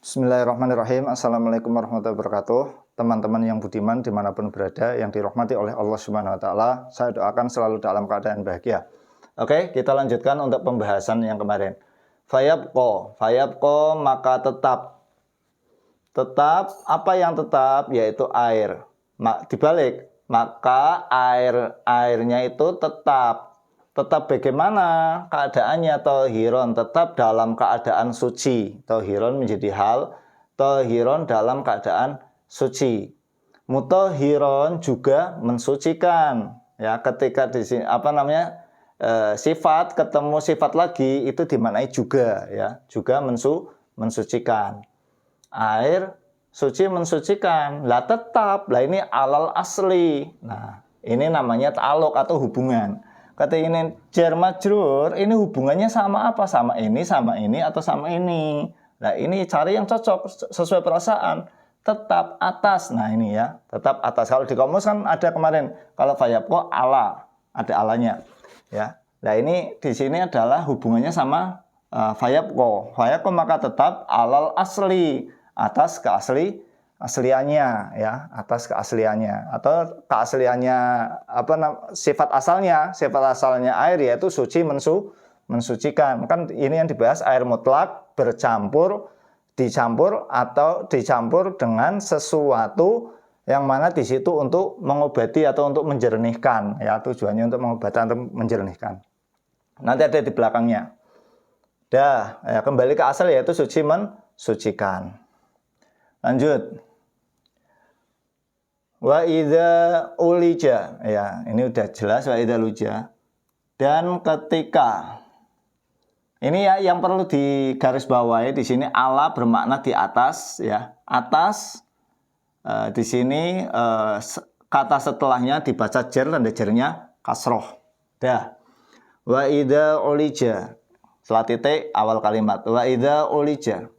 Bismillahirrahmanirrahim. Assalamualaikum warahmatullahi wabarakatuh. Teman-teman yang budiman dimanapun berada, yang dirahmati oleh Allah Subhanahu Wa Taala, saya doakan selalu dalam keadaan bahagia. Oke, kita lanjutkan untuk pembahasan yang kemarin. Fayabko maka tetap. Tetap, apa yang tetap? Yaitu air. Dibalik, maka airnya itu tetap. Tetap bagaimana keadaannya? Tohiron, tetap dalam keadaan suci. Tohiron menjadi hal, tohiron dalam keadaan suci. Mutohiron juga mensucikan. Ya, ketika di sini sifat ketemu sifat lagi itu dimaknai juga, ya, juga mensucikan. Air suci mensucikan. Lah tetap, lah ini alal asli. Nah, ini namanya ta'alluq atau hubungan. Kata ini jar majrur, ini hubungannya sama apa? Sama ini, atau sama ini. Nah, ini cari yang cocok sesuai perasaan. Tetap atas. Nah, ini ya, tetap atas. Kalau di kamus kan ada kemarin, kalau fayabqa ala, ada alanya. Ya. Nah, ini di sini adalah hubungannya sama fayabqa. Fayabqa maka tetap alal asli, atas keasliannya, ya, atas keasliannya, atau keasliannya sifat asalnya air yaitu suci mensucikan. Kan ini yang dibahas air mutlak dicampur dengan sesuatu yang mana di situ untuk mengobati atau untuk menjernihkan, ya, tujuannya untuk mengobati atau menjernihkan. Nanti ada di belakangnya. Ya, kembali ke asal yaitu suci mensucikan. Lanjut. Wa idza ulija, ya, ini udah jelas wa idza ulija. Dan ketika, ini ya yang perlu digarisbawahi di sini, ala bermakna di atas, ya. Atas di sini kata setelahnya dibaca jar, tanda jarnya kasroh. Dah. Wa idza ulija. Setelah titik awal kalimat. Wa idza ulija.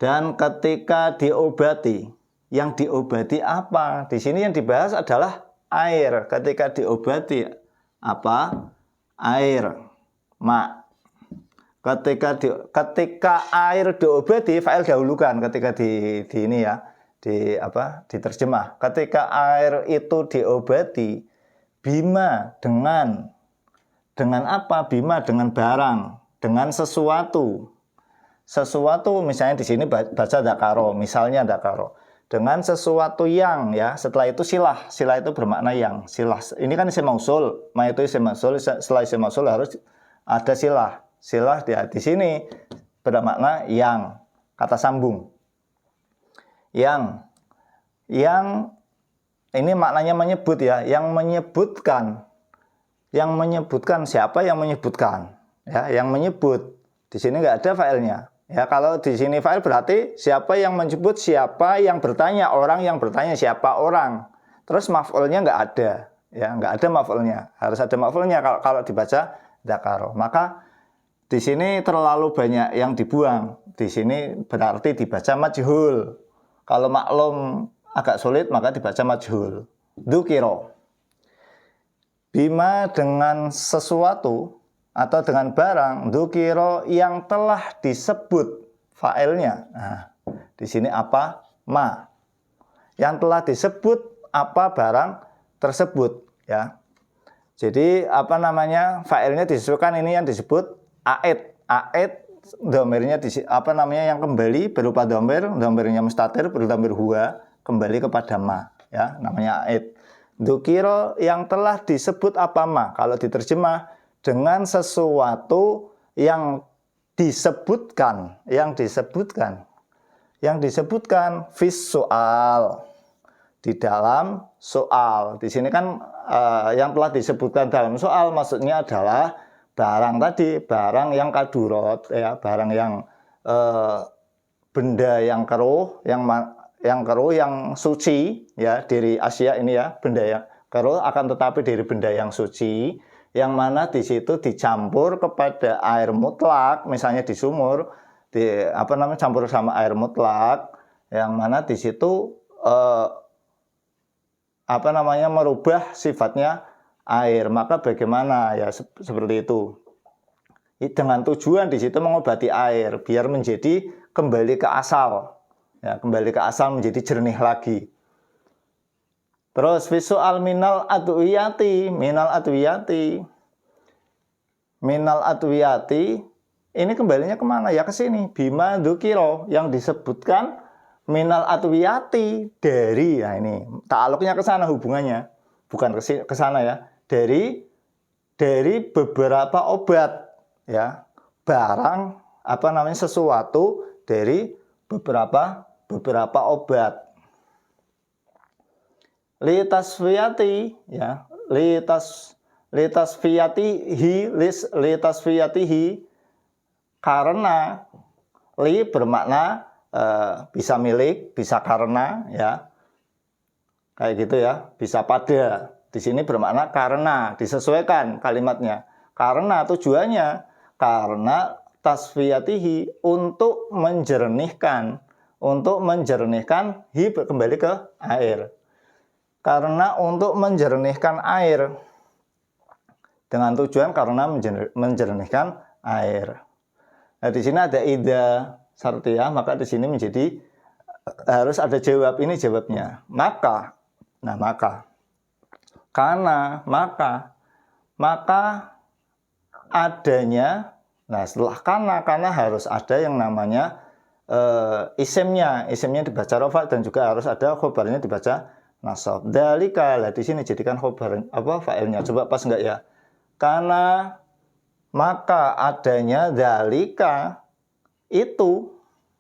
Dan ketika diobati, yang diobati apa? Di sini yang dibahas adalah air. Ketika diobati apa? Air, ma. Ketika air diobati, fa'il dahulukan ketika diterjemah. Ketika air itu diobati, bima dengan apa? Bima dengan barang, dengan sesuatu. Misalnya di sini baca dakaro, misalnya dakaro, dengan sesuatu yang, ya, setelah itu silah itu bermakna yang, silah ini kan isim mausul, ma itu isim mausul, setelah isim mausul harus ada silah di sini bermakna yang, kata sambung, yang ini maknanya menyebut, ya, yang menyebutkan siapa yang menyebutkan, ya, yang menyebut. Di sini nggak ada failnya. Ya, kalau di sini fa'il berarti siapa yang menyebut, siapa yang bertanya, orang yang bertanya siapa orang. Terus maf'ulnya nggak ada, ya, nggak ada maf'ulnya. Harus ada maf'ulnya kalau dibaca dzakaro. Maka di sini terlalu banyak yang dibuang. Di sini berarti dibaca majhul. Kalau maklum agak sulit maka dibaca majhul. Dzukiro. Bima dengan sesuatu atau dengan barang, dzukiro yang telah disebut fa'ilnya. Nah, di sini apa? Ma. Yang telah disebut apa barang tersebut, ya. Jadi fa'ilnya disebutkan, ini yang disebut aid. Aid dhamirnya yang kembali berupa dhamirnya mustatir berdhamir huwa, kembali kepada ma, ya, namanya aid. Dzukiro yang telah disebut apa ma? Kalau diterjemah dengan sesuatu yang disebutkan fis soal, di dalam soal. Di sini kan yang telah disebutkan dalam soal maksudnya adalah barang tadi, barang yang kadurot, ya, barang yang benda yang keruh, yang suci, ya, dari Asia ini, ya, benda yang keruh akan tetapi dari benda yang suci, yang mana di situ dicampur kepada air mutlak, misalnya di sumur, campur sama air mutlak, yang mana di situ merubah sifatnya air. Maka bagaimana, ya, seperti itu. Dengan tujuan di situ mengobati air biar menjadi kembali ke asal. Ya, kembali ke asal menjadi jernih lagi. Terus visual minal adwiyati, ini kembalinya kemana? Ya ke sini. Bima dzukiro, yang disebutkan minal adwiyati, dari, nah ini ta'aluknya ke sana hubungannya, bukan ke sana ya. Dari beberapa obat, ya, barang sesuatu dari beberapa obat. Litasfiyatihi, karena li bermakna bisa milik, bisa karena, ya, kayak gitu ya, bisa pada. Di sini bermakna karena, disesuaikan kalimatnya. Karena tujuannya, karena tasfiyatihi, untuk menjernihkan kembali ke air. Karena untuk menjernihkan air, dengan tujuan karena menjernihkan air. Nah, di sini ada idza syartiyah, maka di sini menjadi harus ada jawab. Ini jawabnya. Maka, karena, maka adanya. Nah, setelah karena harus ada yang namanya isimnya dibaca rafa, dan juga harus ada khobarnya dibaca nasab. Dalika, lah di sini jadikan khobar fa'ilnya. Coba pas enggak ya? Karena maka adanya dalika, itu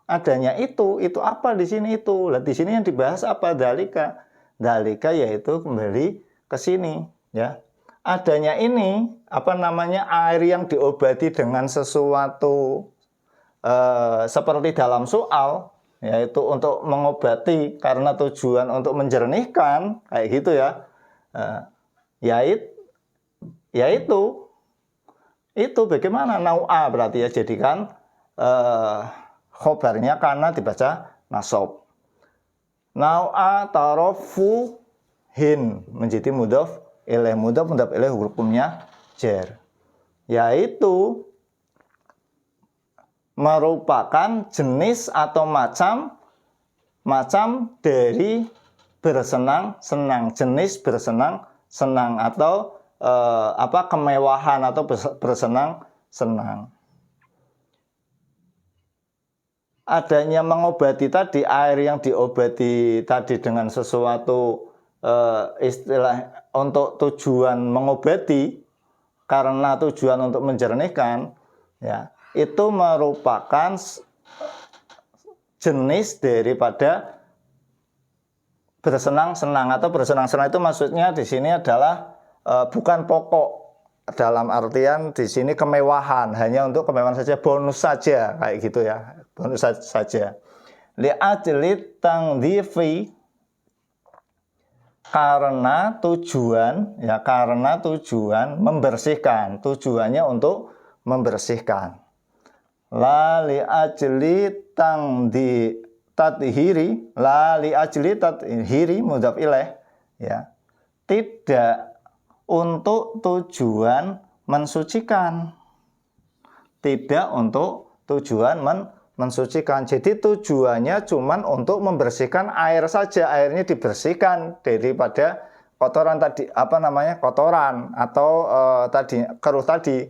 adanya itu apa di sini itu? Lah di sini yang dibahas apa? Dalika yaitu kembali ke sini, ya. Adanya ini air yang diobati dengan sesuatu seperti dalam soal, yaitu untuk mengobati karena tujuan untuk menjernihkan, kayak gitu ya. Itu bagaimana? Nau'a berarti ya, jadikan khobarnya karena dibaca nasab. Nau'a tarofuhin menjadi mudhaf ilaih, mudhaf ilaih hukumnya jar, yaitu merupakan jenis atau macam dari bersenang-senang, jenis bersenang-senang atau kemewahan atau bersenang-senang. Adanya mengobati tadi, air yang diobati tadi dengan sesuatu istilah untuk tujuan mengobati karena tujuan untuk menjernihkan, ya, itu merupakan jenis daripada bersenang-senang. Atau bersenang-senang itu maksudnya di sini adalah bukan pokok, dalam artian di sini kemewahan, hanya untuk kemewahan saja, bonus saja, kayak gitu ya, bonus saja. Li'ajli tangdhifi, karena tujuan membersihkan, tujuannya untuk membersihkan. La li ajli tathiri, mudhaf ilaih, ya. Tidak untuk tujuan mensucikan. Tidak untuk tujuan mensucikan. Jadi tujuannya cuma untuk membersihkan air saja, airnya dibersihkan daripada kotoran tadi, kotoran atau keruh tadi.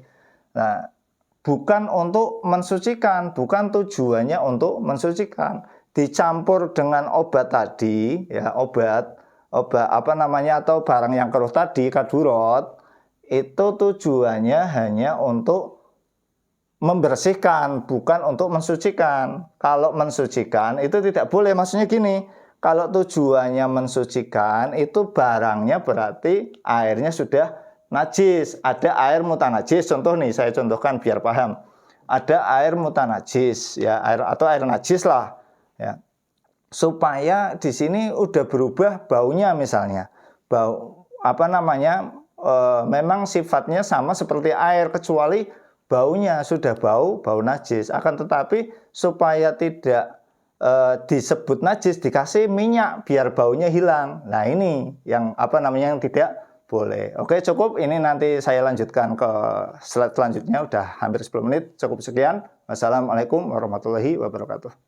Nah, bukan untuk mensucikan, bukan tujuannya untuk mensucikan. Dicampur dengan obat tadi, ya, obat atau barang yang keruh tadi, kadurot, itu tujuannya hanya untuk membersihkan, bukan untuk mensucikan. Kalau mensucikan itu tidak boleh, maksudnya gini, kalau tujuannya mensucikan itu barangnya berarti airnya sudah najis, ada air mutanajis. Contoh nih, saya contohkan biar paham. Ada air mutanajis, ya, air najis lah, ya. Supaya di sini udah berubah baunya, misalnya bau memang sifatnya sama seperti air, kecuali baunya sudah bau najis. Akan tetapi supaya tidak disebut najis, dikasih minyak biar baunya hilang. Nah, ini yang yang tidak Boleh. Oke, cukup. Ini nanti saya lanjutkan ke slide selanjutnya. Udah hampir 10 menit. Cukup sekian. Wassalamualaikum warahmatullahi wabarakatuh.